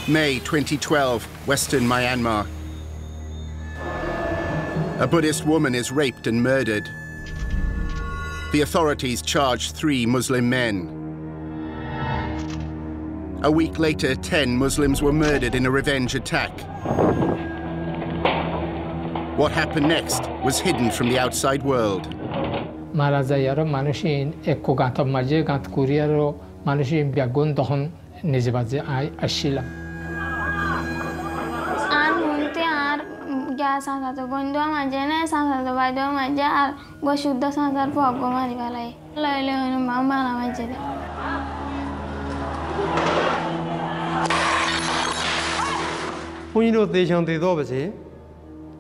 May 2012, Western Myanmar. A Buddhist woman is raped and murdered. The authorities charge 3 Muslim men. A week later, 10 Muslims were murdered in a revenge attack. What happened next was hidden from the outside world. al-jazeera manushin ekko gato maje gat kuriero manushin biagon dohon nizibaze ay ashila. An munte ar gas asa to gondo maje na sa to baido maje ar go shuddha sangar phoggo mari balai lele on mama na maje Punyi do deshang de do base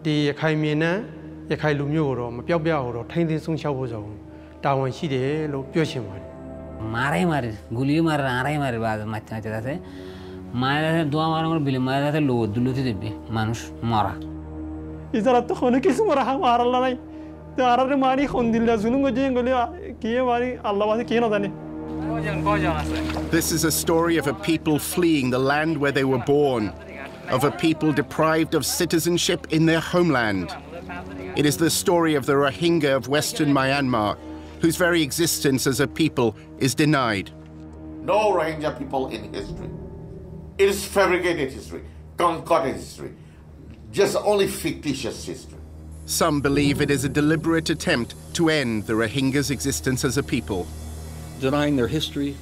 di yakhai myin na yakhai lu myo ko ro ma pyauk pyak ko ro thain thin song chhauk pho so tawan shi de lo pyo chin pare marai mari guli mar arai mari bag machna chada se mara dua mara mar bil mara se lo dulu te debbe manush mara izara to khone kisu mara ha maralla nai te arare mari khon dilla sunung go jeng gole kiye mari allah wase kiye na dane. This is a story of a people fleeing the land where they were born, of a people deprived of citizenship in their homeland. It is the story of the Rohingya of Western Myanmar, whose very existence as a people is denied. No Rohingya people in history. It is fabricated history, concocted history, just only fictitious history. Some believe it is a deliberate attempt to end the Rohingya's existence as a people. Denying their history,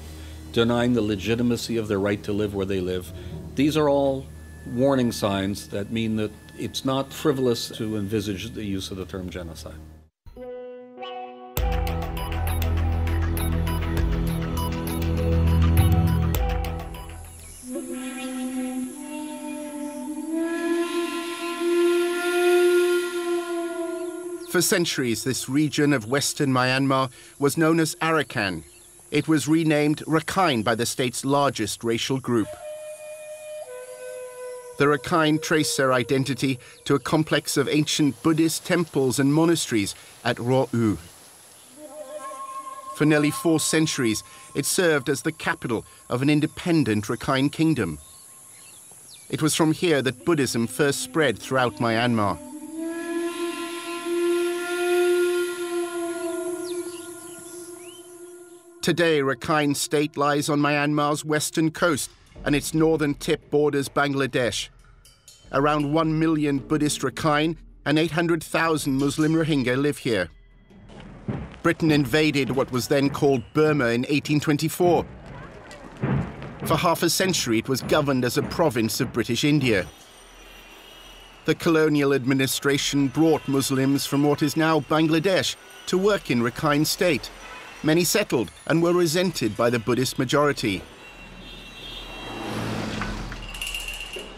denying the legitimacy of their right to live where they live. These are all warning signs that mean that it's not frivolous to envisage the use of the term genocide. For centuries, this region of Western Myanmar was known as Arakan. It was renamed Rakhine by the state's largest racial group. The Rakhine trace their identity to a complex of ancient Buddhist temples and monasteries at Ro-U. For nearly 4 centuries, it served as the capital of an independent Rakhine kingdom. It was from here that Buddhism first spread throughout Myanmar. Today, Rakhine State lies on Myanmar's western coast, and its northern tip borders Bangladesh. Around 1 million Buddhist Rakhine and 800,000 Muslim Rohingya live here. Britain invaded what was then called Burma in 1824. For half a century, it was governed as a province of British India. The colonial administration brought Muslims from what is now Bangladesh to work in Rakhine State. Many settled and were resented by the Buddhist majority.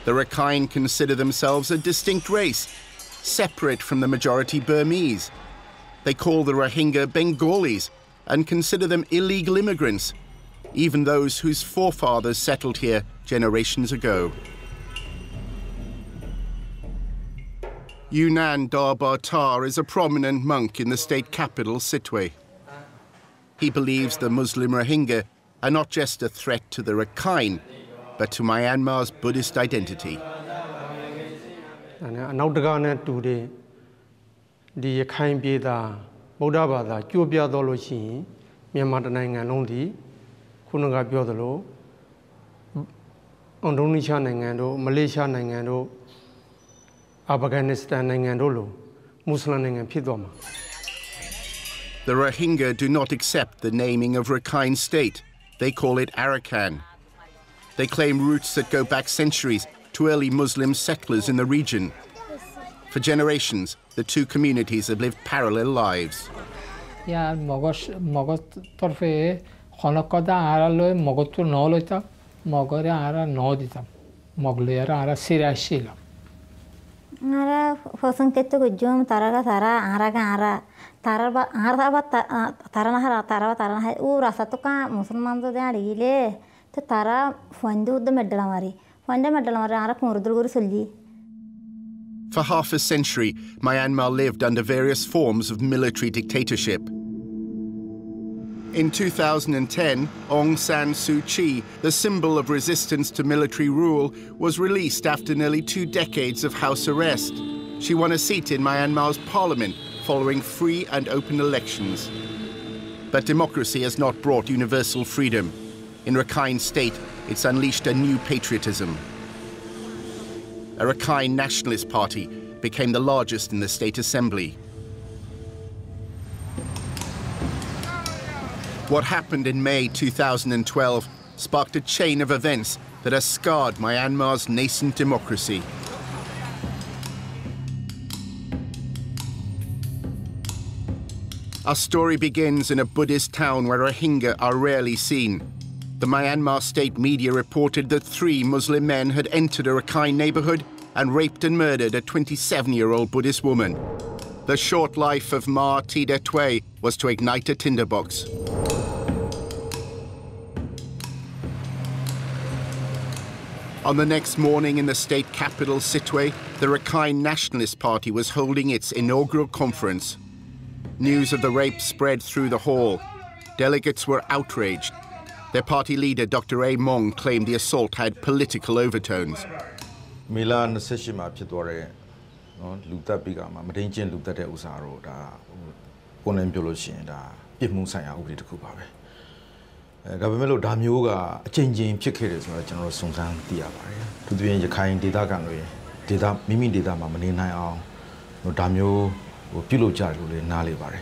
The Rakhine consider themselves a distinct race, separate from the majority Burmese. They call the Rohingya Bengalis and consider them illegal immigrants, even those whose forefathers settled here generations ago. Yunan Darbar Tar is a prominent monk in the state capital, Sitwe. He believes the Muslim Rohingya are not just a threat to the Rakhine, but to Myanmar's Buddhist identity. The Rohingya do not accept the naming of Rakhine State. They call it Arakan. They claim roots that go back centuries to early Muslim settlers in the region. For generations, the two communities have lived parallel lives. Ara fosun ketto gujum taraga tara araga ara taraba araba tarana hara taraba tarana u rasa to ka musulman do dadi le to tara fondu de medala mari ara kumurdur guru sulji. For half a century, Myanmar lived under various forms of military dictatorship. In 2010, Aung San Suu Kyi, the symbol of resistance to military rule, was released after nearly 2 decades of house arrest. She won a seat in Myanmar's parliament following free and open elections. But democracy has not brought universal freedom. In Rakhine State, it's unleashed a new patriotism. A Rakhine Nationalist Party became the largest in the state assembly. What happened in May 2012 sparked a chain of events that has scarred Myanmar's nascent democracy. Our story begins in a Buddhist town where Rohingya are rarely seen. The Myanmar state media reported that 3 Muslim men had entered a Rakhine neighborhood and raped and murdered a 27-year-old Buddhist woman. The short life of Ma Tida Tway was to ignite a tinderbox. On the next morning in the state capital, Sitwe, the Rakhine Nationalist Party was holding its inaugural conference. News of the rape spread through the hall. Delegates were outraged. Their party leader, Dr. A. Mong, claimed the assault had political overtones. Milan Seshima Pitore, Luta Bigama, Matinjin Luta de Usaro, Onempiology, Imusaya Uri to Kubabe. Gabamelo Damyoga, changing chickens, General Sunsan Diabari, to the Kain Dida Ganway, Dida Mimi Dida Mamanina, no Damyo, or Pilo Jarul in Nalibari.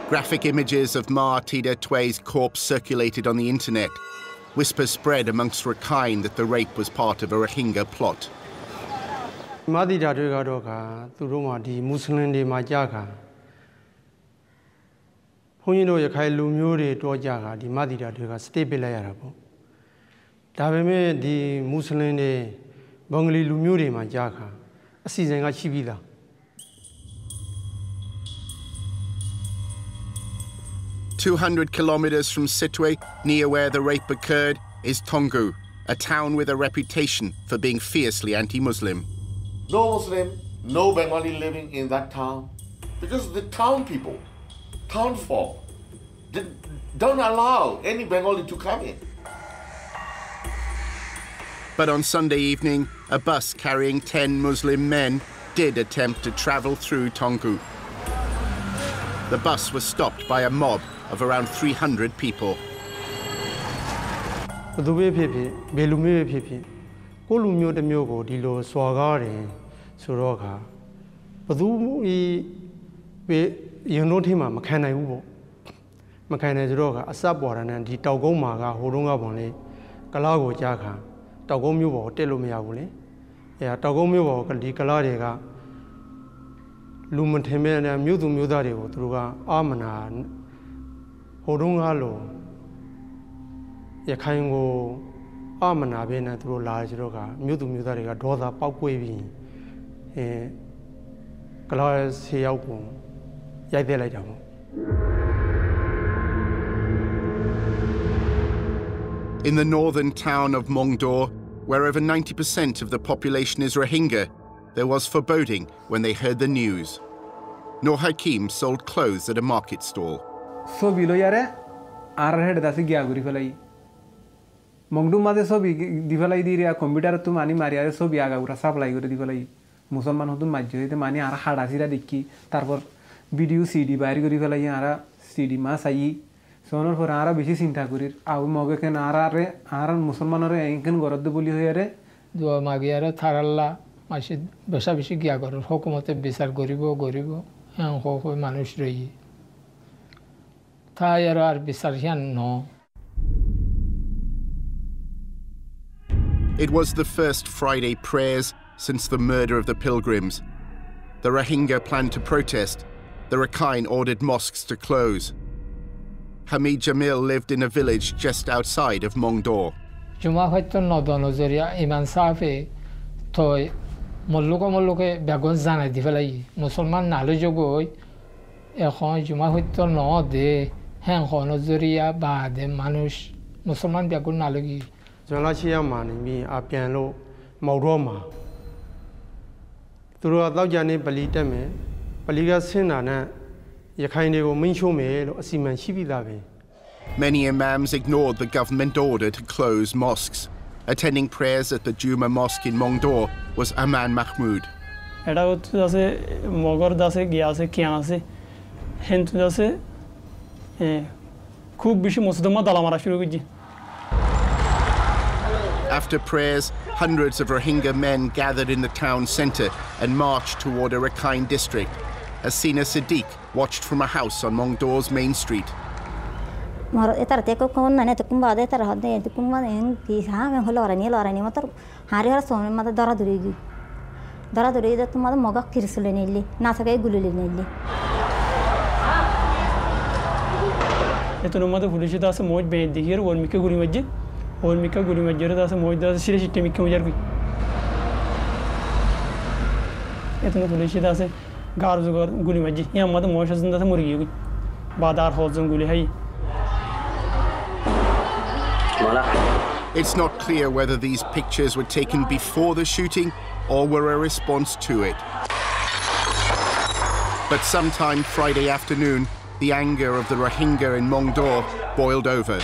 Graphic images of Ma Tida Tway's corpse circulated on the internet. Whispers spread amongst Rakhine that the rape was part of a Rohingya plot. Madi Dadoga, Turuma, the Muslim de Majaga. Hunino Yakai Lumuri Dojaga, the Madi Dadoga, stable Arabo. Daveme, the Muslim de Bangli Lumuri Majaga, a season at Chibida. "200 kilometers from Sitwe, near where the rape occurred, is Tongu, a town with a reputation for being fiercely anti-Muslim. No Muslim, no Bengali living in that town, because the town people, town folk, don't allow any Bengali to come in. But on Sunday evening, a bus carrying 10 Muslim men did attempt to travel through Tongu. The bus was stopped by a mob of around 300 people. Hodungalo Yakaingo Amana Bena through large roga, Mutu Mudariga, Doda, Pauquevi, Kalas Hiauku, Yadelajamo. In the northern town of Mongdor, where over 90% of the population is Rohingya, there was foreboding when they heard the news. Nur Hakim sold clothes at a market stall. So below yare, Arhead that's a Giagurifalai. Mongdu Mother so big, Divalai diria, computer to Mani Maria so biaga, supply with Divalai. Musaman who majority the money are hard as a dicky, Tarver video CD, Barigurivalayara, CD Masai, Sonor for Ara, which is in Tagurir, Abu Mogakan Ara, Aran Musaman or Ankan got the bully here. Do a Magiara Tarala, Mashid Basabishi Giagor, Hokomote Bisar Goribo, and Hoko Manushrei. Tayarar Bisarian no. It was the first Friday prayers since the murder of the pilgrims. The Rohingya planned to protest. The Rakhine ordered mosques to close. Hamid Jamil lived in a village just outside of Mongdor. Juma Hoyton Nodonozoria, Iman Safi, Toy, Moluke, Bagonzana, Divalai, Musulman Nalojogoy, Ehon, Juma Hoyton no de Henhonozoria, Bad, Manush, Musulman Bagunalogi. Jonachia man, me, Apiano, Mauroma. Throughout Jani Balitame, Paliga Sinana, Many imams ignored the government order to close mosques. Attending prayers at the Juma Mosque in Mongdor was Aman Mahmoud. After prayers, hundreds of Rohingya men gathered in the town centre and marched toward a Rakhine district. Hasina Siddiq watched from a house on Mongdor's main street. It's not clear whether these pictures were taken before the shooting or were a response to it. But sometime Friday afternoon, the anger of the Rohingya in Mongdor boiled over.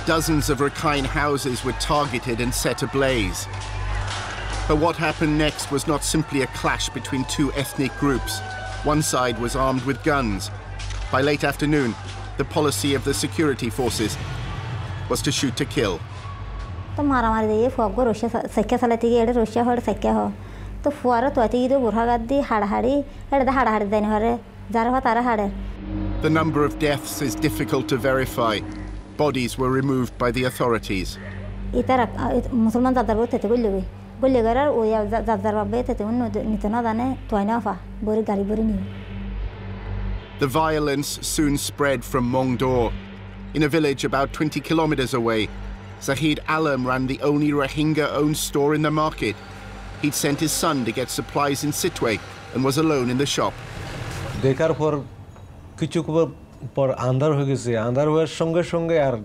Dozens of Rakhine houses were targeted and set ablaze. But what happened next was not simply a clash between two ethnic groups. One side was armed with guns. By late afternoon, the policy of the security forces was to shoot to kill. The number of deaths is difficult to verify. Bodies were removed by the authorities. The violence soon spread from Mongdor. In a village about 20 kilometers away, Zahid Alam ran the only Rohingya-owned store in the market. He'd sent his son to get supplies in Sitwe and was alone in the shop. পর আন্ধার হয়ে গেছে আন্ধার হওয়ার সঙ্গে সঙ্গে আর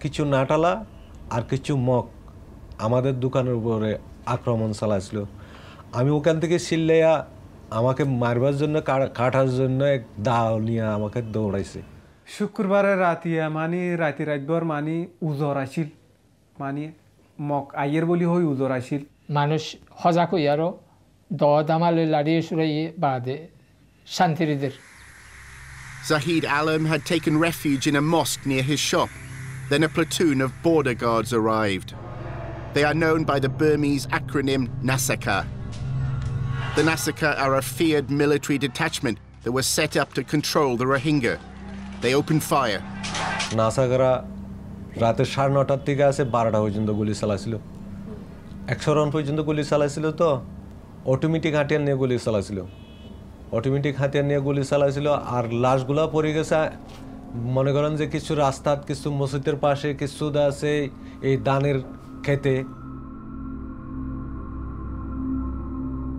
কিছু নাটালা আর কিছু mug আমাদের দোকানের উপরে আক্রমণ চালাছিল আমি ওখান থেকে চিল্লাইয়া আমাকে মারবার জন্য কাটার জন্য এক দাও নিয়ে আমাকে দৌড়াইছে শুক্রবারের রাতিয়া রাতভর উজর আসিল মগ আইয়ের বলি হই উজর আসিল মানুষ হজা কই আরো দামালে লাড়িয়ে সুরাইয়ে বাদে শান্তিরিদের Zahid Alam had taken refuge in a mosque near his shop. Then a platoon of border guards arrived. They are known by the Burmese acronym Nasaka. The Nasaka are a feared military detachment that was set up to control the Rohingya. They opened fire. নাসাকারা রাতে 9:30 থেকে আছে 12টা পর্যন্ত গুলি চালাছিল 100 round পর্যন্ত গুলি চালাছিল তো automatic হাতিয়ার নিয়ে গুলি চালাছিল অটোমেটিক হাতিয়ার নিয়ে গুলি চালাছিল আর লাশগুলো পড়ে গেছে মনে করেন যে কিছু রাস্তাত কিছু মসজিদের পাশে কিছু আছে এই দানের খেতে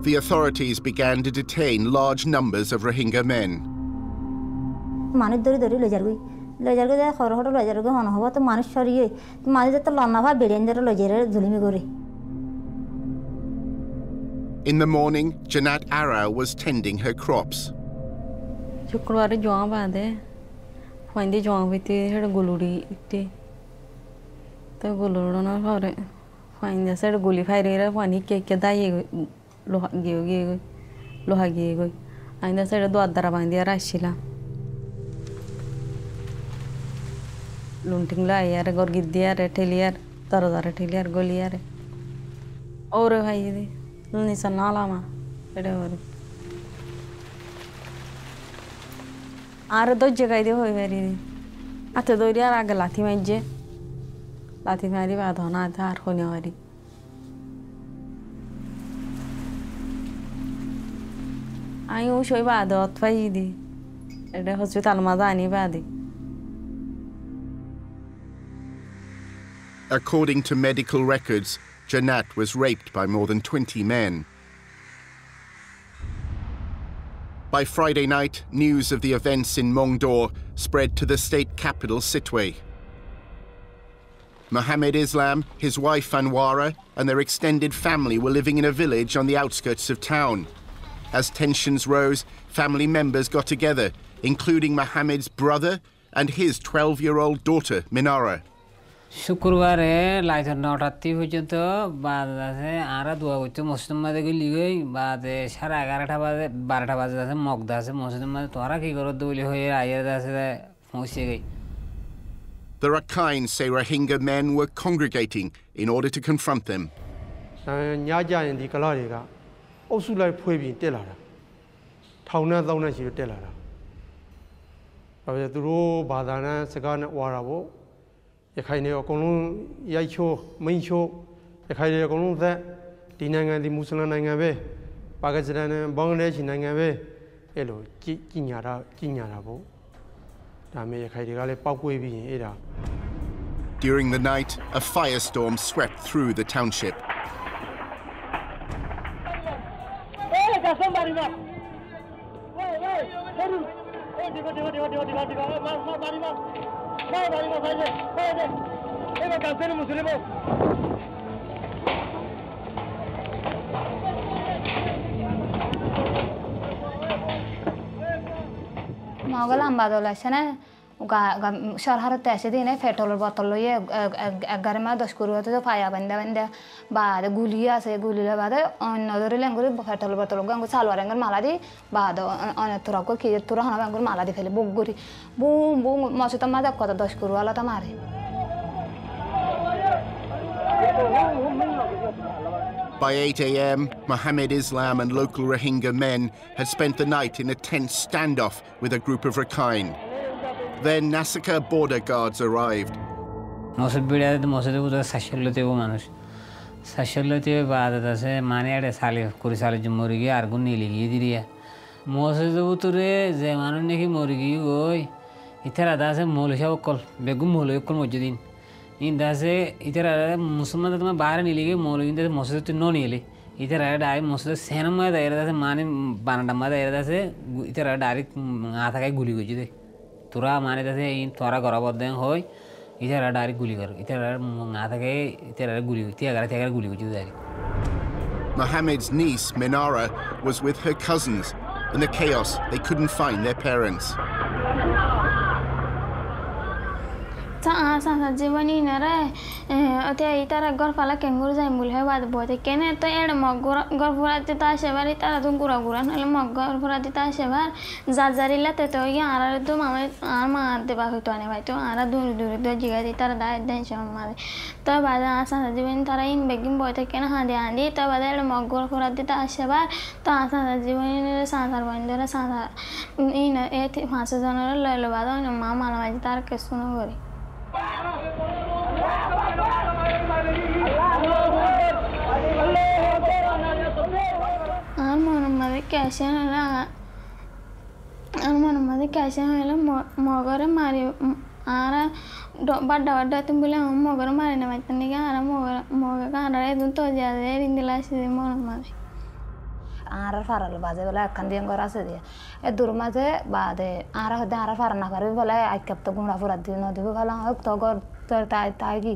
The authorities began to detain large numbers of Rohingya men. মানুষ ধরে লজারগই যে খরহট লজারগই হন হবো তো মানুষ সরিয়ে মানুষ তো লন্নাভা বেড়েন ধরে লজারে জুলুমি করে In the morning, Janat Ara was tending her crops. শুক্রবারে জোয়া বাঁধে ফাইন্দে জোয়া হইতে সেটা গুলুড়ি ইতে তো গুলুড়ানোর পরে ফাইন্দে সেটা গুলি ফাইরে পানি কে দাইয়ে লোহা গিয়ে গই আইন্দা সেটা দোয়ার দ্বারা বাঁধিয়ে আসছিলাম লুন্টিংলা আইয়ারে গর গিদ্দিয়ারে ঠেলিয়ার দরজারে ঠেলিয়ার গলিয়ারে ওরে ভাই দি নিশা নালামা এটা ওরে আর দশ জায়গায় দিয়ে হয়ে বেরি আতে দৌড়ি আর আগে লাথি মারি বা ধনা আর খনি মারি আমি ও সই বাদ অতফাই দি এটা হসপিটাল মাঝে আনি বাদি According to medical records, Janat was raped by more than 20 men. By Friday night, news of the events in Mongdor spread to the state capital, Sitwe. Mohammed Islam, his wife Anwara, and their extended family were living in a village on the outskirts of town. As tensions rose, family members got together, including Mohammed's brother and his 12-year-old daughter, Minara. শুক্রবারে lighter 9টা পর্যন্ত বাদ আছে আরা দোয়া করছে মসজিদের মধ্যে গেলি গই বাদে 11:30 বাজে 12টা বাজে আছে মগদা আছে মসজিদের মধ্যে তোরা কি করো বলি হয়ে আইয়ার আছে পৌঁছে গই The Rakhine say Rohingya men were congregating in order to confront them. ညကြရင်ဒီကလာတွေကအုပ်စုလိုက်ဖွေးပြီးတက်လာတာထောင်နဲ့သောင်းနဲ့ရှိတက်လာတာဘာဖြစ်သူတို့ဘာသာနဲ့စကားနဲ့ဝါတာပေါ့ရခိုင်တွေအကုန်လုံးရိုက်ချိုးမိန်ချိုးရခိုင်တွေအကုန်လုံးသက်ဒီနိုင်ငံဒီမွတ်စလင်နိုင်ငံပဲပါကစ္စတန်နဲ့ဘင်္ဂလားဒေ့ရှ်နိုင်ငံပဲအဲ့လိုကြီးညာတာပေါ့ဒါမဲ့ရခိုင်တွေကလည်းပောက်ကွေးပြီးရင်အဲ့ဒါ During the night, a firestorm swept through the township. Mogalam badolashane শহর তেসে দিনে পেট্রোলের বোতল লইয়ে 11 করে তো ফায়া বান্ধা বাদ গুলি আছে গুলির বাদে অন্য ধরে লেঙ্গুরি পেট্রোলের বোতল গাঙ্গু সালোয়ার রেঙ্গুর মালা দি বাদ অনেক তোরা কি তোরা হনা গাঙ্গুর মালা দি ফেলে বগুরি বুম বুম মসজিদ মাঝে কত 10 করে আলা তা মারে By 8 a.m., Mohammed Islam and local Rohingya men had spent the night in a tense standoff with a group of Rakhine. Then Nasaka border guards arrived. মসজিদ বিড়াতে মসজিদে বুঝা সাশলতেও মানুষ সাশলতে বাদ আছে মানে আড়ে সালে করে সালে যে মরে গিয়ে আর গুণ নিয়ে গিয়ে দিরিয়া মসজিদে উতরে যে মানুষ নাকি মরে গিয়ে ওই ইতারা দাসে মৌলশা কল বেগুম মৌলই কল মসজিদিন ইন দাসে ইতারা মুসলমান তোমার বাইরে নিয়ে গিয়ে মৌলই ইন দাসে মসজিদে ন নিয়ে ইতারা ডাইরেক্ট মসজিদে সেনাময় দাইরা দাসে মানে বানাডামা দাইরা দাসে ইতারা ডাইরেক্ট না থাকায় গুলি করছে দেখ তোরা মানে দাসে ইন তোরা গরাবদ্ধ হই ইতারা ডাইরেক্ট গুলি কর ইতারা না থাকে ইতারা গুলি তিয়াগারা গুলি করছে direct Mohammed's niece, Minara, was with her cousins. In the chaos, they couldn't find their parents. जीवनी न रे अते इतारा घर फाला केंगुर जाय मुले बाद बोते केने तो एड मग घर फुरा तिता शेवार इतारा तुम गुरा गुरा नले मग घर फुरा तिता शेवार जाजारीला ते तो या आरा तो मामे आर मार दे बाकी तो आने भाई तो आरा दूर दूर तो जिगा इतारा दाय देन शम मारे तो बाद आसा जीवन तारा इन बेगिम बोते केने हांदे आंदी तो बाद एड मग घर फुरा तिता शेवार तो आसा जीवनी रे सांसार बंदरे सांसार इन ए फांसे जनर ललो बाद मामा ना तार के सुनो गरी कैसे मगर मारी आरा बड़ा बड़ा तुम बोले मगर मारे ना मैं तने क्या आरा मगर का आरा तुम तो ज्यादा रिंदिला से मन मारे आरा फारल बाजे बोला कंदियं गरा से दिया ए दुर्माजे बादे आरा होते आरा फारना करे बोला आई कब तो गुंडा फुरा दी न दिबो गला तो गौर तागी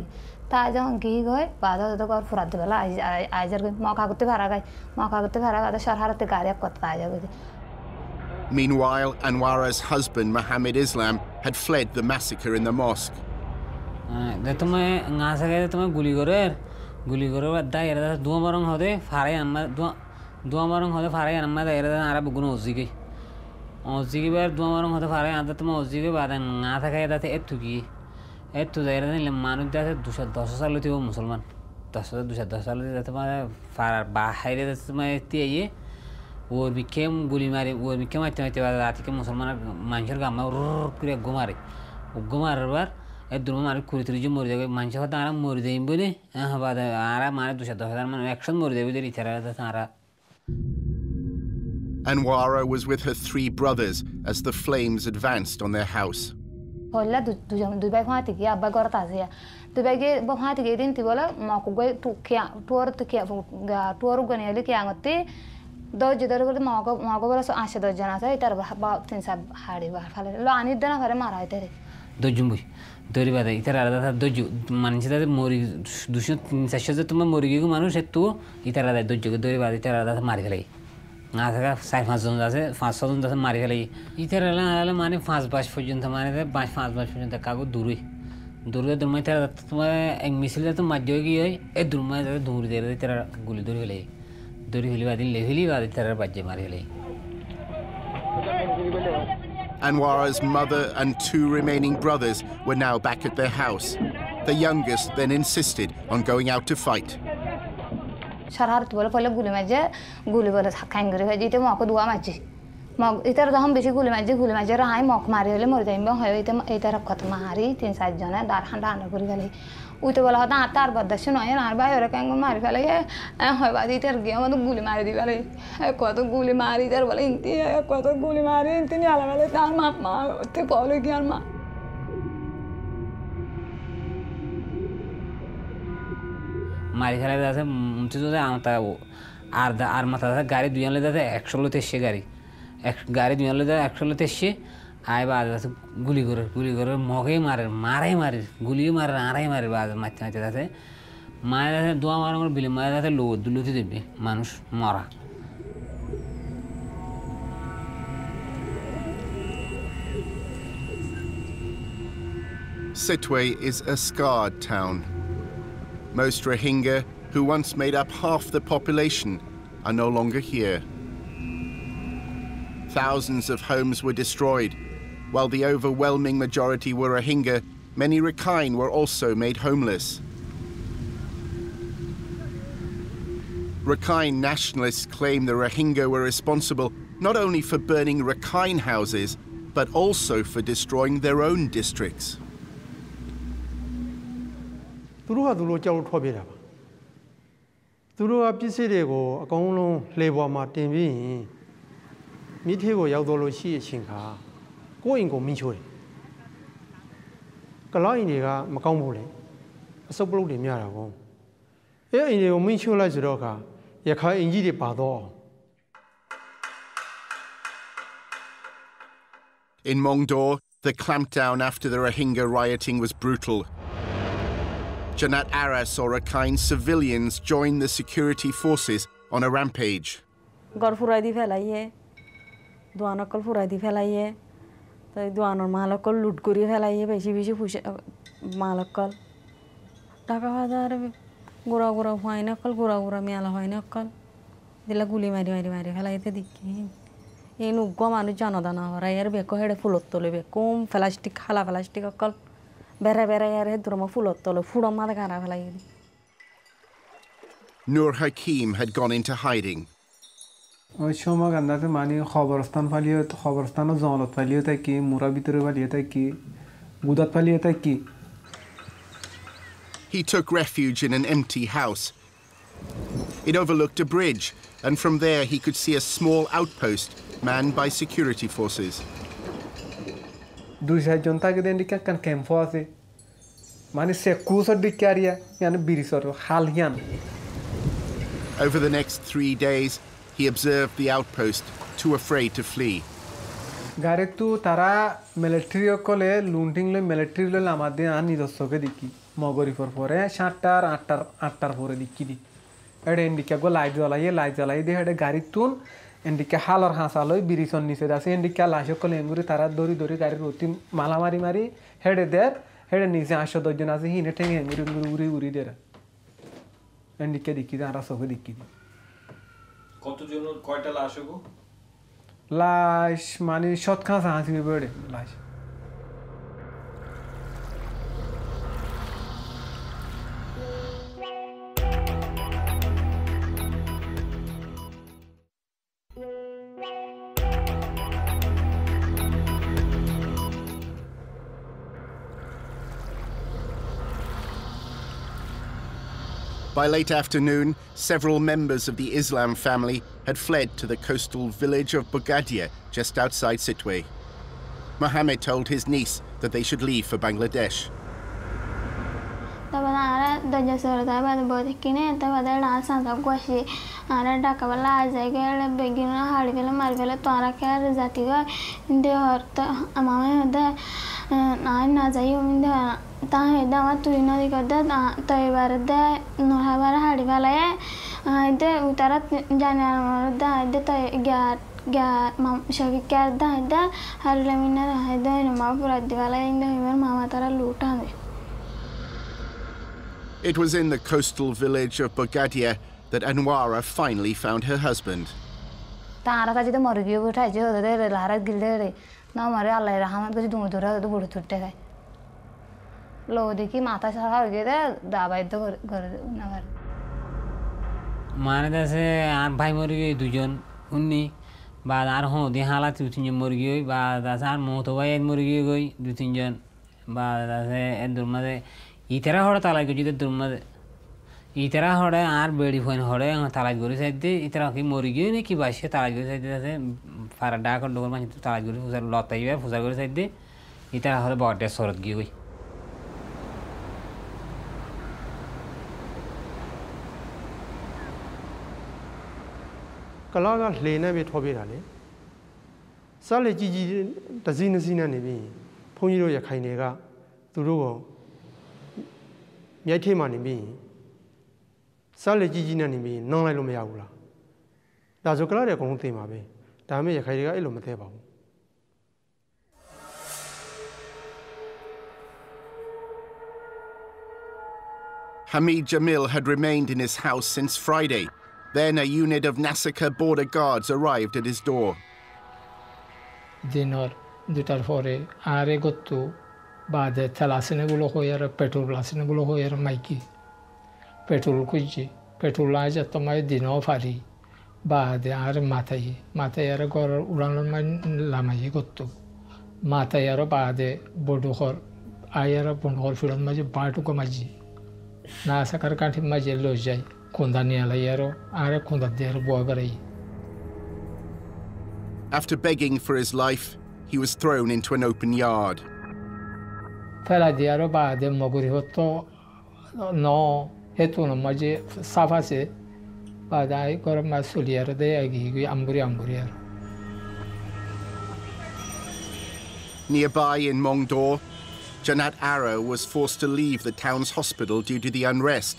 ताजा घी गए बाद तो गौर फुरा दी बोला आई जर मौका करते भरा गए शहरते गाड़ी कत्ता आ जाए Meanwhile, Anwara's husband, Mohammed Islam, had fled the massacre in the mosque. तुम्हें गाँव से गए तुम्हें गुली करो बद्दा ये रहा दुआ मरंग होते फारे अम्मा दुआ मरंग होते फारे अम्मा ये रहा आरा बुगुन ओज़ी की बार दुआ मरंग होते फारे आंता तुम्हें ओज़ी के बाद गाँव से गए थे एत्तु ये रहा ले मानो जाते 200 साल होती वो मुसलमान 200 साल होती तुम्हारे फार बाहर रहते तुम्हें इतनी है ये वो भी क्या गुली मारे वो भी क्या मारते बाद आती के मुसलमान मांझर का मार पूरे गुमार बार एक दूर मारे कुरितरी जो मोर देगा मांझर होता आराम मोर दें बोले हाँ बाद आराम मारे 200 मान एक्शन मोर देगा इधर इधर आता सारा Anwara was with her 3 brothers as the flames advanced on their house. होला दुबई फाती की अब्बा करता है दुबई के फाती के दिन थी बोला माँ को गए टूर गने ले क्या आते 10 judar করে মগো বলে 8-10 জন আছে এটার বা 3 হাড়ি বার ফেলে লো আনি দেনা করে মারা হইতে রে দজুম্বই দরি বাদে ইতার আলাদা দজু মানুষ তাদের মরি 200-400 যে তোমার মরি গিয়ে মানুষ একটু ইতার আলাদা দজুকে দরি বাদে ইতার আলাদা মারি ফেলাই না থাকা 4-5 জন আছে 5-6 জন আছে মারি ফেলাই ইতার আলাদা মানে 5-5 পর্যন্ত মানে 5-5 পর্যন্ত কাগো দূরে দূরে দূরমাই তার তোমার এক মিছিলে তো মাঝে গিয়ে এই দূরমাই দূরে দিয়ে তারা গুলি ধরে ফেলাই দড়ি ফেলি বাদিন লেফেলি বাদি তারা বাজে মারি ফেলাই Anwara's mother and 2 remaining brothers were now back at their house. The youngest then insisted on going out to fight. शरारत बोले पहले गुली बोले खाएंगे रे जीते मौको दुआ माची मौक इधर तो हम बेसी गुली माजी रहा मौक मारी वाले मर जाएंगे है इधर खत्म मारी 3-7 जन है दार खंडा आने पूरी गली उते बोला होता तार बदश नय नार भाई और कहेंगे मारी फैले है बात इधर गया मतलब गुली मारी दी वाले को तो गुली मारी इधर बोले इंती है को तो गुली मारी इंती नहीं आला वाले तार मां ते पौले की मां मारी फैले जैसे मुझे तो आता वो आर माता था गाड़ी दुनिया ले जाते 100 लोग तेज़ गाड़ी गाड़ी दुनिया ले जाते 100 लोग तेज़ आए बाद जैसे गुली करे मौके मारे गुली मारे बाद मच्छा जाते मारे जाते दुआ मारो और बिल मारे जाते लो दुलू थी देवी मानुष मारा Sittwe is a scarred town. Most Rohingya, who once made up half the population, are no longer here. Thousands of homes were destroyed. While the overwhelming majority were Rohingya, many Rakhine were also made homeless. Rakhine nationalists claim the Rohingya were responsible not only for burning Rakhine houses, but also for destroying their own districts. In Mongdor, the clampdown after the Rohingya rioting was brutal. Janat Aras or Rakhine civilians joined the security forces on a rampage. गरफुरादी फैलाई है दुआना कल फुरादी फैलाई है तो दुआनों मालक कल लूट करी फैलाई है बेची फुश मालक कल टाका हजार गुरा हुआ ना कल गुरा मियाला हुआ ना कल दिला गुली मारी फैलाई थे दिक्की ये नुग्गो मानु जानो दाना हो रहा यार बेको हेडे फुलोत तोले बेको प्लास्टिक खाला प्लास्टिक कल बेरा यार है दुरमा फुलोत तोले फुड़ो मार गाना फैलाई Nur Hakim had gone into hiding. شما گندت معنی خبرستان فعالیت خبرستان و زالات فعالیت کی مرابطه فعالیت کی بودت فعالیت کی He took refuge in an empty house. It overlooked a bridge, and from there he could see a small outpost manned by security forces. दूसरा जनता के दिन दिक्कत kan कैंप है माने से कुछ दिक्कत यानी बिरिसर हालियान Over the next 3 days, he observed the outpost, too afraid to flee. Garetu tara military kole looting le military le lamade ani dosoke diki mogori for shattar attar for diki di ede indika go light jalai de ede garitun indika halar hasaloi birison nise dase indika lasho kole enguri tara dori gari rotin mala mari hede der hede nise asho dojon ase hine tenge enguri uri dera indika diki dara soke diki কতজন কয়টা লাশ হগো লাশ মানে শতখান হাসিবে বড়ে লাশ By late afternoon, several members of the Islam family had fled to the coastal village of Bogadia, just outside Sittwe. Mohammed told his niece that they should leave for Bangladesh. طبعا أنا دجاج صار طبعا بودكينه طبعا ده العسل تقوشي أنا دا كبلا عزيز قال بيجينا هاري فيلا ماري فيلا توارا كار ذاتيغا إندي هرت أمامه ده ناين نزايو من ده تاه ده ما توينا دي كده تايبار ده نوها بار هاري فيلا ده وترى جانا ده ده تاي جا ما شوفي كار ده هاري لمينا ده ما فرد فيلا إنده يمر ما ترى لوتا ده. It was in the coastal village of Bogadia that Anwara finally found her husband. Itera hora talai goji de durma itera hora ar bedi phone hora ang talai gori saide itera ki mori gyo ne ki bashe talai gori saide ase farada ko dogor ma talai gori fusar lotai be fusar gori saide itera hora borde sorot gyo goi kala ga hle na be tho be da le sa le ji ji tazi na si na ne bi phong ji ro yakhai ne ga tu ro koမြိုက်ထိမှနေပြီးစားလေကြီးကြီးနဲ့နေပြီးနှောင်းလိုက်လို့မရဘူးလားဒါဆိုကလာတဲ့အကုန်လုံးသိမှာပဲဒါပေမဲ့ရခိုင်တွေကအဲ့လိုမသိပါဘူး Hamid Jamil had remained in his house since Friday. Then a unit of Nasaka border guards arrived at his door. Dinor dutar fore are gottu بعد ثلاثين بلو خوير بترول لاسين بلو خوير مايكي بترول كوجي بترول لاجا تماي دينو فاري بعد عار ماتاي عار غور اوران لاماي غوتو ماتاي عار بعد بودو خور ايار بونغور فيلون ماجي باتو كماجي ناسا كاركانتي ماجي لوجاي كونداني على يارو عار كوندا دير بوغري. After begging for his life, he was thrown into an open yard. فلاديارو بعد مغوري هتو نو هتو نماجي سافاسي بعد اي كور مسؤوليار ده اگي امبوري Nearby in Mongdor, Janat Arrow was forced to leave the town's hospital due to the unrest.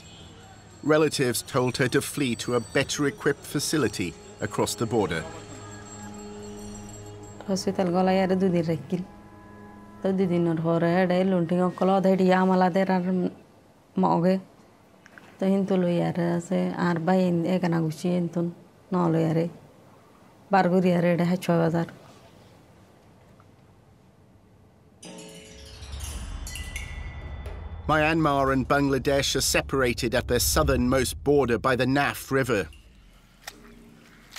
Relatives told her to flee to a better equipped facility across the border. Hospital gola yar du dir rekil तो दीदी नर हो रहे day लुंटिंग कलो धेडी आमला दे रार मगे तो हिंतु लो यार से आर बाय एक ना गुची हिंतु न लो यार बारगुरी यार day 6000 Myanmar and Bangladesh are separated at their southernmost border by the Naf River.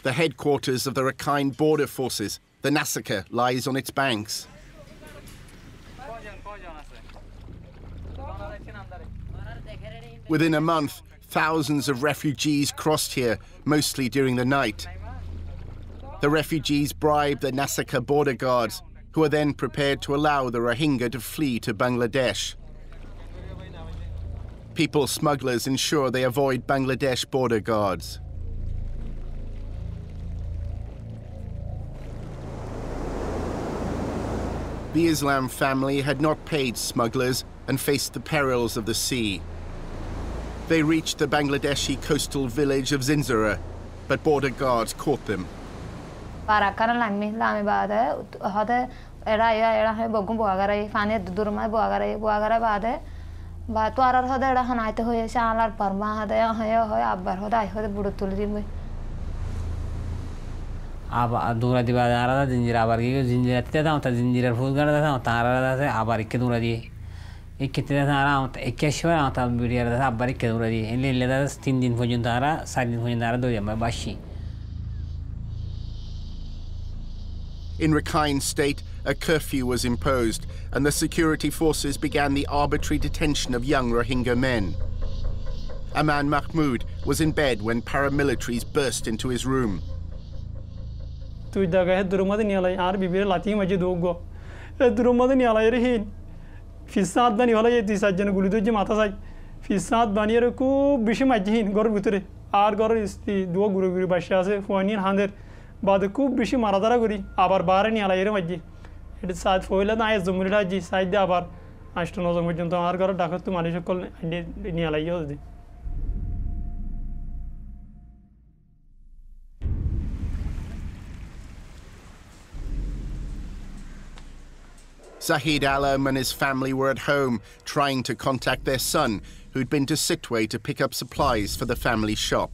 The headquarters of the Rakhine Border Forces, the Nasaka, lies on its banks. Within a month, thousands of refugees crossed here, mostly during the night. The refugees bribed the Nasaka border guards, who are then prepared to allow the Rohingya to flee to Bangladesh. People smugglers ensure they avoid Bangladesh border guards. The Islam family had not paid smugglers and faced the perils of the sea. They reached the Bangladeshi coastal village of Zinzura, but border guards caught them. दूरा दी बात आ रहा था ginger आबार की ginger आते था उतना ginger फूल कर रहा था उतना आ रहा था आबार इक्के दूरा दी एक कितने था आ रहा उतना इक्कीस बार उतना वीडियो रहा था आबार इक्के दूरा दी इन्हें ले था 3 दिन फौजन था आ रहा 7 दिन फौजन था आ रहा 2 दिन में बाशी. In Rakhine State, a curfew was imposed, and the security forces began the arbitrary detention of young Rohingya men. Aman Mahmood was in bed when paramilitaries burst into his room. Tu daga durumada niyalay ar bibir lati maji dogo. Durumada niyalay rehin. Fisad da niyalay ti sajjan guludo ji mata sai. ফিসাদ বানিয়ে খুব বেশি মাঝহীন ঘরের ভিতরে আর ঘরের স্ত্রী দুও ঘুরে ঘুরে বাসে আছে ফোয়ানির হাঁদের বাদে খুব বেশি মারাধারা করি আবার বারে নিয়ে আলাই এর মাঝে এটা সাইড ফইলে না আয় জমিটা জি সাইড দিয়ে আবার 8-9 পর্যন্ত আর ঘরের ডাকাত তো মানুষ সকল নিয়ে আলাই হচ্ছে Zahid Alam and his family were at home trying to contact their son, who'd been to Sitwe to pick up supplies for the family shop.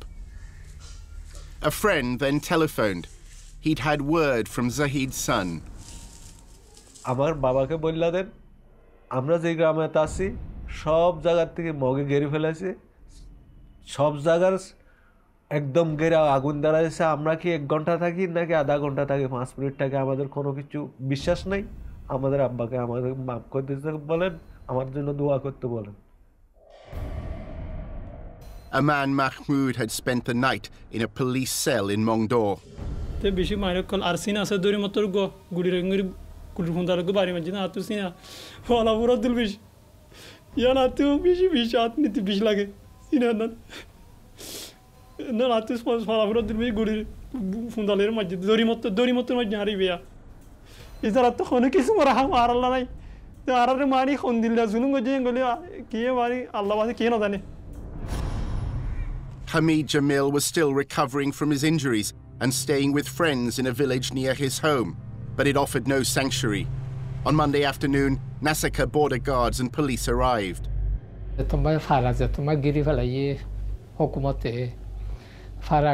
A friend then telephoned. He'd had word from Zahid's son. আমার বাবাকে বললা দেন আমরা যে গ্রামে আছি সব জায়গা থেকে মগে ঘেরে ফেলেছে সব জায়গার একদম ঘেরা আগুন দাঁড়াইছে আমরা কি 1 ঘন্টা থাকি নাকি আধা ঘন্টা থাকি 5 মিনিট থাকি আমাদের কোনো কিছু বিশ্বাস নাই আমাদের আব্বাকে আমাদের মাফ করে দিতে বলেন আমার জন্য দোয়া করতে বলেন Aman Mahmoud had spent the night in a police cell in Mongdor. তে বেশি মাইরকল আরসিনা আছে দরি মতর গো গুড়ি রঙের কুড়ি ফোনদার গো বাড়ি মাঝে না তো সিনা ওলা পুরো দিল বেশি ইয়া না তো বেশি বেশি নিতে বেশি লাগে সিনা না না তো ওলা পুরো দিল বেশি গুড়ি ফোনদালের মাঝে দরি মতর মাঝে হারি বেয়া ইজারা তো কোনো কিছু মারা মারাল্লা নাই আরারে মারি খন দিল্লা জুলুম গজে গলে কি মারি আল্লাহ বাদে কি না জানে Hamid Jamil was still recovering from his injuries and staying with friends in a village near his home, but it offered no sanctuary. On Monday afternoon, Nasaka border guards and police arrived. Tomba faraza tomba giri falaye hukumate fara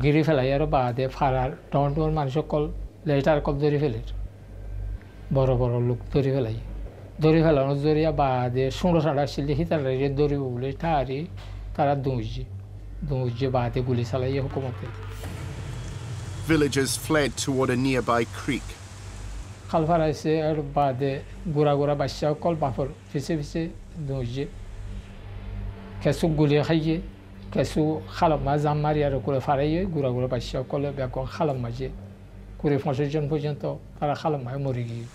giri falaye ro baade fara tontor manshokol later kol dori feler boro boro luk dori felaye dori felano doriya baade sundo sanda shili hitare dori bule tari tara dunji baade guli salaye hukumate Villagers fled toward a nearby creek. Khalfara se er baade gura basha kol bafur fise dunji kesu guli khaye kesu khalam mazam mariya ro kule faraye gura basha kol be ko khalam maje kure 50 জন পর্যন্ত তারা খালাম হয় মরে গিয়ে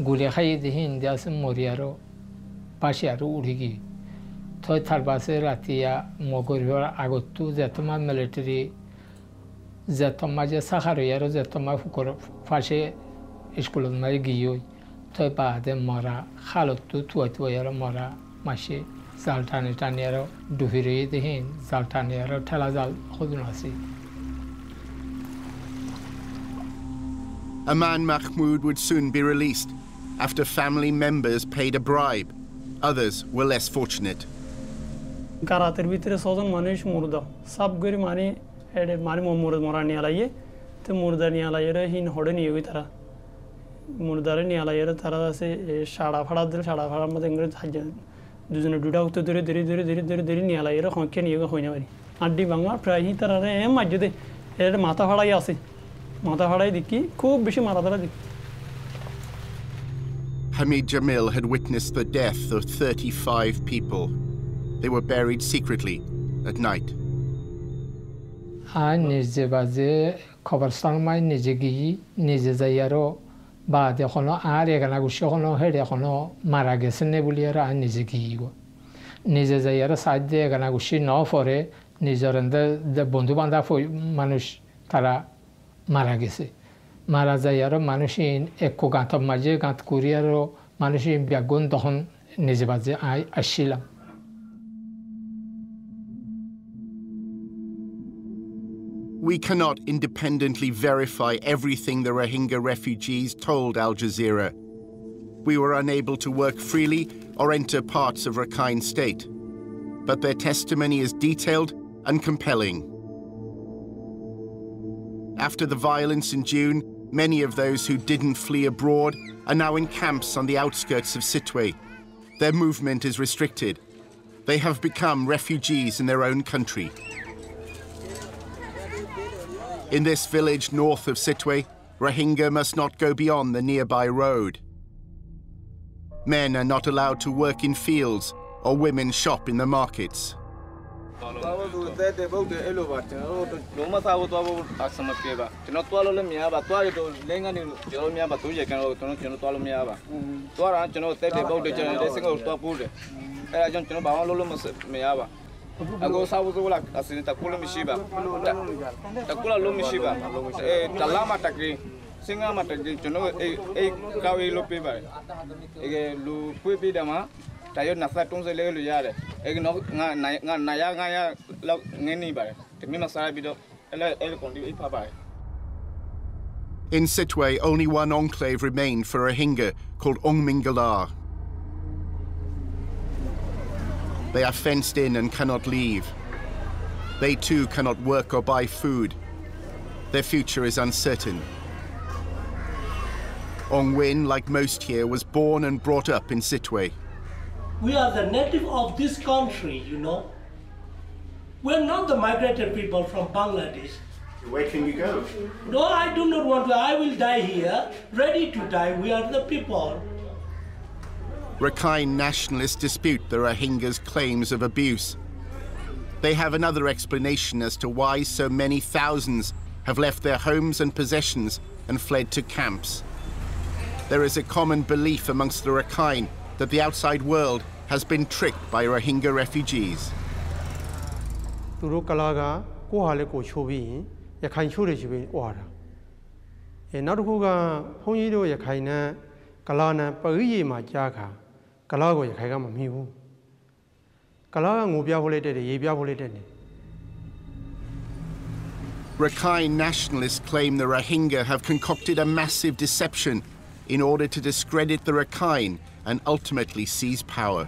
গুলি খাইয়ে দেখি India আছে মরি আরো পাশে আরো উড়ে গিয়ে থই থার বাসে রাতিয়া মগরিবার আগতু যেতমা মিলিটারি যেতমা যে সাহারি আরো যেতমা ফুকর ফাঁসে স্কুলত মারি গিয়ে থই বাদে মরা খালতু তুয়াই আরো মরা মাসে জাল টানি আরো ডুবিরে দেখি জাল টানি আরো ঠেলা জাল হদুন আছে Aman Mahmoud would soon be released after family members paid a bribe. Others were less fortunate. কারাতের ভিতরে 6 জন মানুষ মুর্দা সব গরি মানে এডে মানে মরা নিয়ে আলাইয়ে তো মুর্দা নিয়ে আলাইয়ে হিন হড়ে নিয়ে গই তারা মুর্দারে নিয়ে আলাইয়ে তারা আছে সাড়া ফাড়ার মধ্যে ইংরেজ হাজ দুজনে দুটা উত্তর ধরে নিয়ে আলাইয়ে হংকে নিয়ে হইনা পারি আড্ডি বাংলা প্রায় তারা এ মাঝে দে এর মাথা ফাড়াই আছে মাথা ফাড়াই দেখি খুব বেশি মারাধারা দেখি Hamid Jamil had witnessed the death of 35 people. They were buried secretly at night. নিজে বাজে খবরস্থান মাই নিজে গিয়ে নিজে যাই আরো বাদ এখনো আর এখানে গুছি এখনো হেড এখনো মারা গেছে নে বলি আর নিজে গিয়ে গো নিজে যাই আর সাইড দিয়ে এখানে গুছি ন পরে নিজের বন্ধু বান্ধব মানুষ তারা মারা গেছে মারা যায় আরো মানুষ এক গাঁত মাঝে গাঁত করি আরো মানুষ ব্যাগুন তখন নিজে বাজে আসছিলাম We cannot independently verify everything the Rohingya refugees told Al-Jazeera. We were unable to work freely or enter parts of Rakhine State, but their testimony is detailed and compelling. After the violence in June, many of those who didn't flee abroad are now in camps on the outskirts of Sitwe. Their movement is restricted. They have become refugees in their own country. In this village north of Sitwe, Rohingya must not go beyond the nearby road. Men are not allowed to work in fields or women shop in the markets. Ago sabu la asin takula mishiba. Takula lo mishiba. Talama takri. Singa matagri chono kawi lo piba. Lu pupi dama. Tayo nasa tungse le lu yare. No naya la ngeni ba. Temi masara bido. Kondi ipa ba. In Sittwe, only one enclave remained for Rohingya called Ongmingala. They are fenced in and cannot leave. They too cannot work or buy food. Their future is uncertain. Ong Win, like most here, was born and brought up in Sittwe. We are the native of this country, you know. We're not the migrated people from Bangladesh. Where can you go? No, I do not want to. I will die here, ready to die. We are the people. Rakhine nationalists dispute the Rohingyas' claims of abuse. They have another explanation as to why so many thousands have left their homes and possessions and fled to camps. There is a common belief amongst the Rakhine that the outside world has been tricked by Rohingya refugees. Rakhine nationalists claim the Rohingya have concocted a massive deception in order to discredit the Rakhine and ultimately seize power.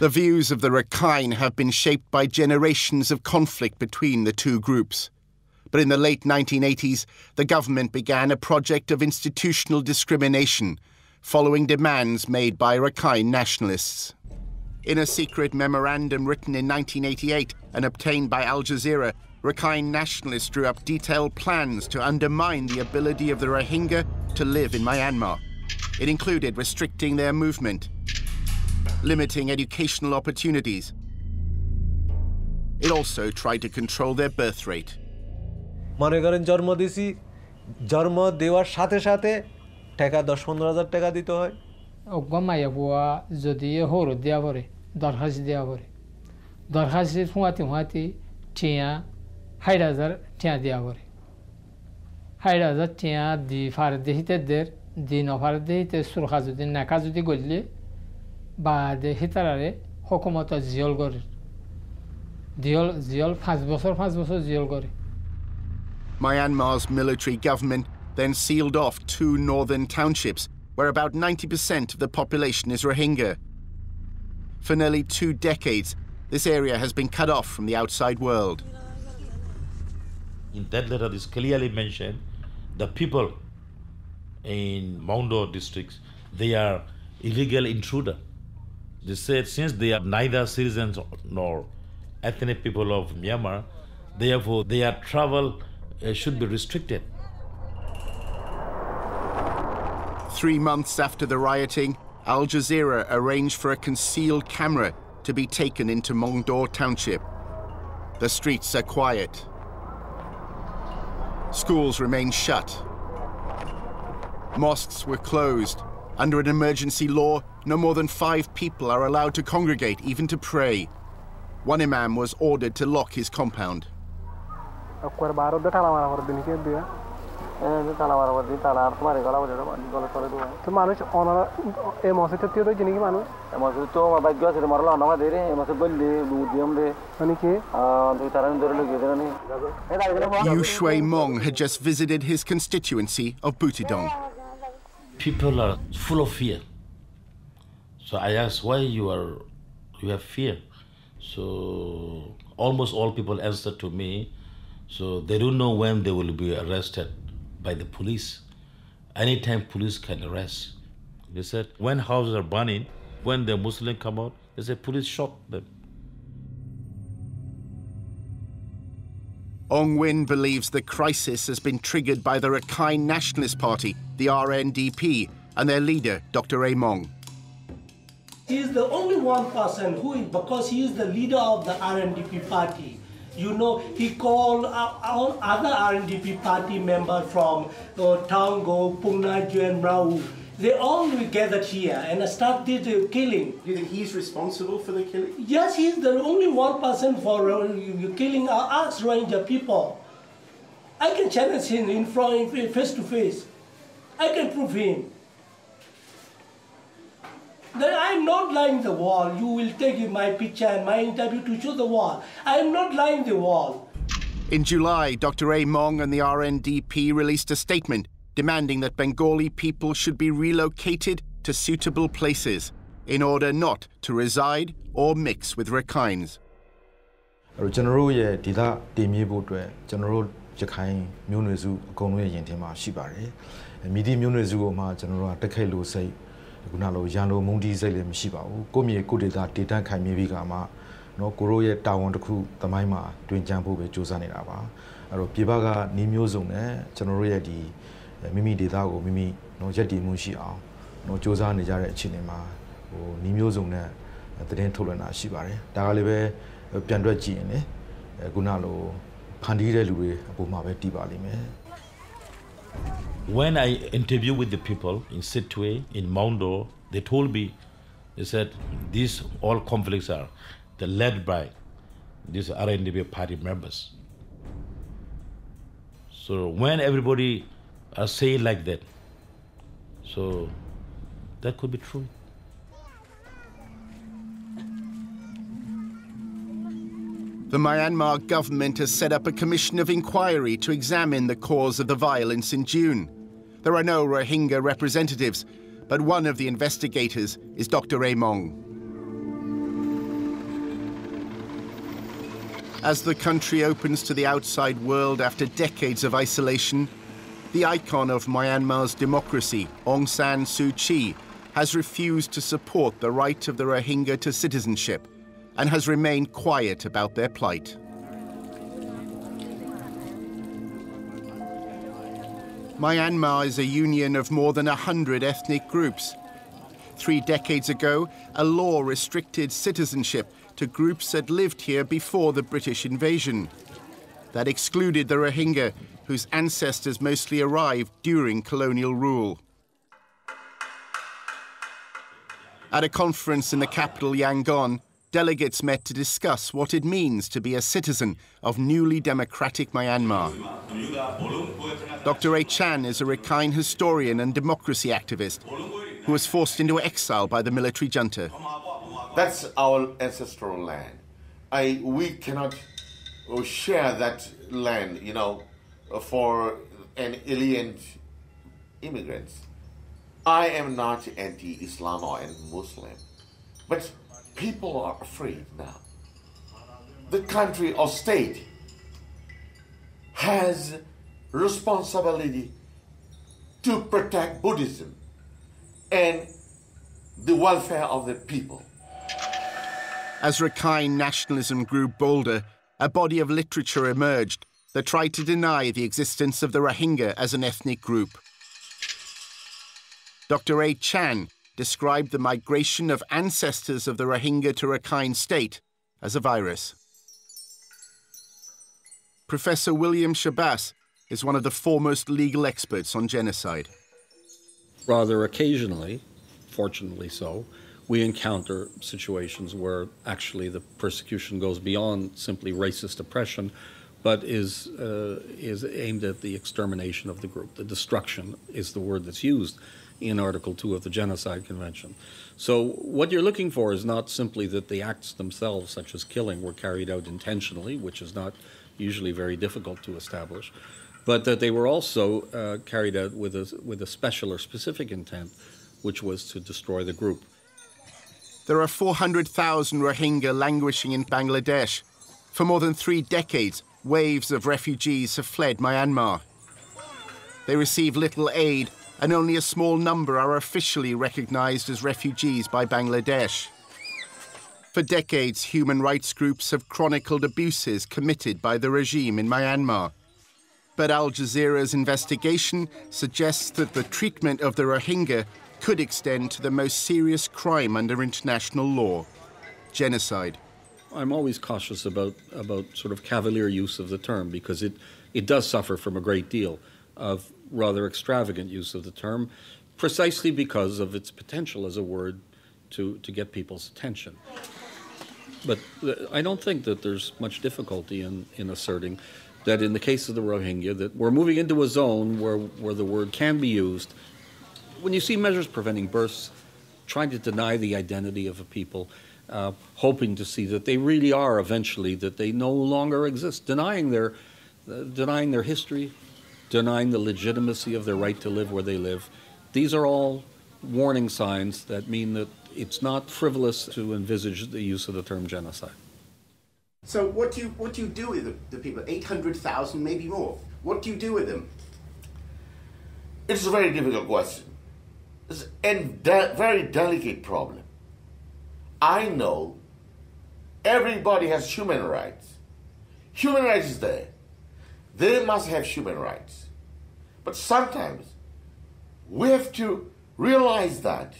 The views of the Rakhine have been shaped by generations of conflict between the two groups. But in the late 1980s, the government began a project of institutional discrimination, following demands made by Rakhine nationalists. In a secret memorandum written in 1988 and obtained by Al-Jazeera, Rakhine nationalists drew up detailed plans to undermine the ability of the Rohingya to live in Myanmar. It included restricting their movement, limiting educational opportunities. It also tried to control their birth rate. মনে করেন জন্ম দিছি জন্ম দেওয়ার সাথে সাথে টাকা 10-15,000 টাকা দিতে হয় অগমায়া বুয়া যদি হর দেয়া পরে দরখাস্ত দেয়া পরে দরখাস্ত হুয়াতি টিয়া 6000 টিয়া দেয়া পরে 6000 টিয়া দি ফার দেহিতে দের দিন অফার দেহিতে সুরখা যদি নাকা যদি গললে বাদে হিতারারে হুকুমত জিয়ল করে জিয়ল 5 বছর জিয়ল করে Myanmar's military government then sealed off 2 northern townships where about 90% of the population is Rohingya. For nearly 2 decades, this area has been cut off from the outside world. In that letter, it is clearly mentioned the people in Maundo districts, they are illegal intruder. They said since they are neither citizens nor ethnic people of Myanmar, therefore their travel should be restricted. 3 months after the rioting, Al Jazeera arranged for a concealed camera to be taken into Mongdor township. The streets are quiet. Schools remain shut. Mosques were closed. Under an emergency law, no more than 5 people are allowed to congregate, even to pray. One imam was ordered to lock his compound. Yu Shui Mong had just visited his constituency of Butidong. People are full of fear. So I asked why you have fear. So almost all people answer to me, so they don't know when they will be arrested by the police. Anytime police can arrest. They said when houses are burning, when the Muslims come out, they say police shot them. Ong Win believes the crisis has been triggered by the Rakhine Nationalist Party, the RNDP, and their leader, Dr. Among. He is the only one person who, because he is the leader of the RNDP party, you know, he called all other RNDP party members from Tango, Pungnaju, and Rau. They all gathered here and started killing. Do you think he's responsible for the killing? Yes, he's the only one person for killing us Rohingya people. I can challenge him in front, face to face. I can prove him. Then I'm not lying the wall. You will take my picture and my interview to show the wall. I am not lying the wall. In July, Dr. Among and the RNDP released a statement demanding that Bengali people should be relocated to suitable places in order not to reside or mix with Rakhines. General ye dida temi bo twe general Rakhine myo nwe su akong lwe yin tin ma shi pare. Midi myo nwe su ko ma general takhai lo sai kuna lo yan lo mung di sai le ma shi pa bu. Ko mye ko deta detan khai mi bi ka ma no ko ro ye tawon takhu tamai ma twin chan pho be josa neda ba. Aro piba ka ni myo song ne general ye di Mimi data ko Mimi no yatti mu shi aw no josa ne ja de achine ma ho ni myo song ne taden thok lwan na shi pare. Da ka le be pyan twet ji yin ne kuna lo phandi de lu de apo ma be ti pa li me. When I interviewed with the people in Sitwe, in Maundo, they told me, they said, these all conflicts are led by these RNDP party members. So when everybody are saying like that, so that could be true. The Myanmar government has set up a commission of inquiry to examine the cause of the violence in June. There are no Rohingya representatives, but one of the investigators is Dr. Among. As the country opens to the outside world after decades of isolation, the icon of Myanmar's democracy, Aung San Suu Kyi, has refused to support the right of the Rohingya to citizenship and has remained quiet about their plight. Myanmar is a union of more than 100 ethnic groups. 3 decades ago, a law restricted citizenship to groups that lived here before the British invasion. That excluded the Rohingya, whose ancestors mostly arrived during colonial rule. At a conference in the capital Yangon, delegates met to discuss what it means to be a citizen of newly democratic Myanmar. Dr. A. Chan is a Rakhine historian and democracy activist who was forced into exile by the military junta. That's our ancestral land. We cannot share that land, you know, for an alien immigrants. I am not anti-Islam or anti-Muslim, but people are afraid now. The country or state has responsibility to protect Buddhism and the welfare of the people. As Rakhine nationalism grew bolder, a body of literature emerged that tried to deny the existence of the Rohingya as an ethnic group. Dr. A. Chan described the migration of ancestors of the Rohingya to Rakhine state as a virus. Professor William Shabazz is one of the foremost legal experts on genocide. Rather occasionally, fortunately so, we encounter situations where actually the persecution goes beyond simply racist oppression, but is aimed at the extermination of the group. The destruction is the word that's used in Article 2 of the Genocide Convention. So what you're looking for is not simply that the acts themselves, such as killing, were carried out intentionally, which is not usually very difficult to establish, but that they were also carried out with a special or specific intent, which was to destroy the group. There are 400,000 Rohingya languishing in Bangladesh, For more than 3 decades, waves of refugees have fled Myanmar. They receive little aid, and only a small number are officially recognized as refugees by Bangladesh. For decades, human rights groups have chronicled abuses committed by the regime in Myanmar. But al-Jazeera's investigation suggests that the treatment of the Rohingya could extend to the most serious crime under international law: genocide. I'm always cautious about sort of cavalier use of the term, because it does suffer from a great deal of rather extravagant use of the term, precisely because of its potential as a word to get people's attention. But I don't think that there's much difficulty in asserting that in the case of the Rohingya, that we're moving into a zone where the word can be used. When you see measures preventing births, trying to deny the identity of a people, hoping to see that they really are eventually, that they no longer exist, denying their history, denying the legitimacy of their right to live where they live. These are all warning signs that mean that it's not frivolous to envisage the use of the term genocide. So what do you do with the people? 800,000, maybe more. What do you do with them? It's a very difficult question. It's a very delicate problem. I know everybody has human rights. Human rights is there. They must have human rights. But sometimes we have to realize that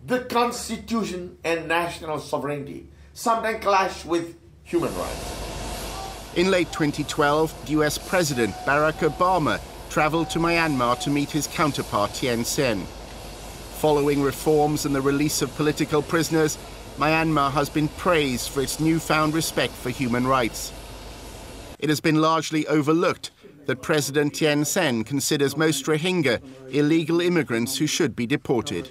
the Constitution and national sovereignty sometimes clash with human rights. In late 2012, US President Barack Obama traveled to Myanmar to meet his counterpart Thein Sein. Following reforms and the release of political prisoners, Myanmar has been praised for its newfound respect for human rights. It has been largely overlooked that President Thein Sein considers most Rohingya illegal immigrants who should be deported.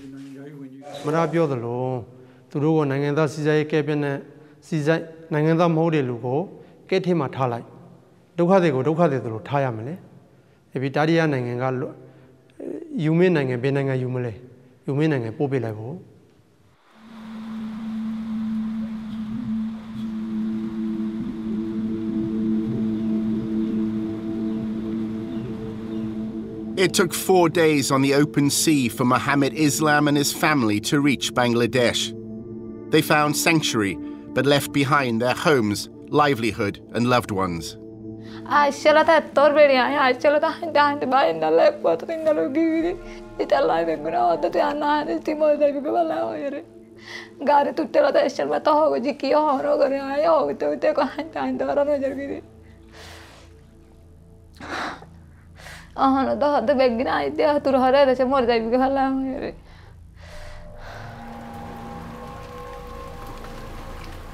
It took 4 days on the open sea for Mohammed Islam and his family to reach Bangladesh. They found sanctuary, but left behind their homes, livelihood, and loved ones.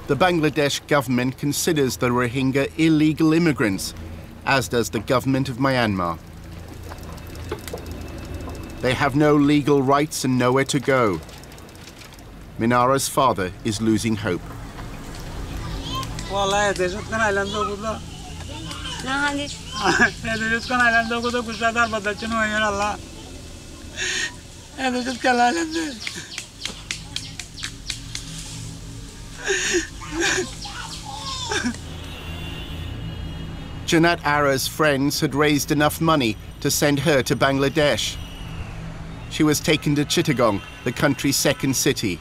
The Bangladesh government considers the Rohingya illegal immigrants, as does the government of Myanmar. They have no legal rights and nowhere to go. Minara's father is losing hope. Janat Ara's friends had raised enough money to send her to Bangladesh. She was taken to Chittagong, the country's second city.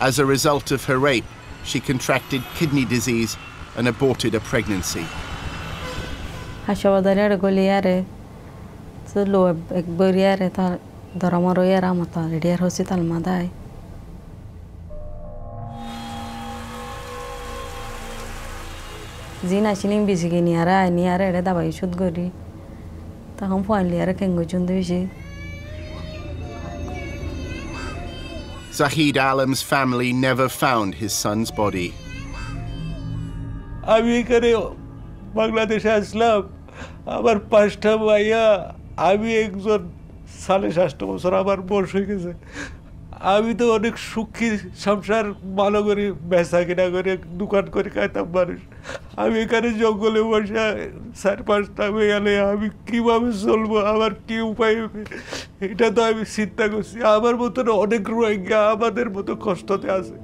As a result of her rape, she contracted kidney disease and aborted a pregnancy. Zina chilling busy niara niara da by should go di. The home point liara can go jundishi. Zahid Alam's family never found his son's body. আমি এখানে বাংলাদেশে আসলাম আমার 5টা ভাইয়া আমি একজন 7.5 বছর আমার বয়স হয়ে গেছে আমি তো অনেক সুখী সংসার ভালো করে বেচা কিনা করে দোকান করে খাইতাম মানুষ আমি এখানে জঙ্গলে বসে 4-5টা মেয়ালে আমি কিভাবে চলবো আমার কি উপায় হবে এটা তো আমি চিন্তা করছি আমার মতো অনেক রোহিঙ্গা আমাদের মতো কষ্টতে আছে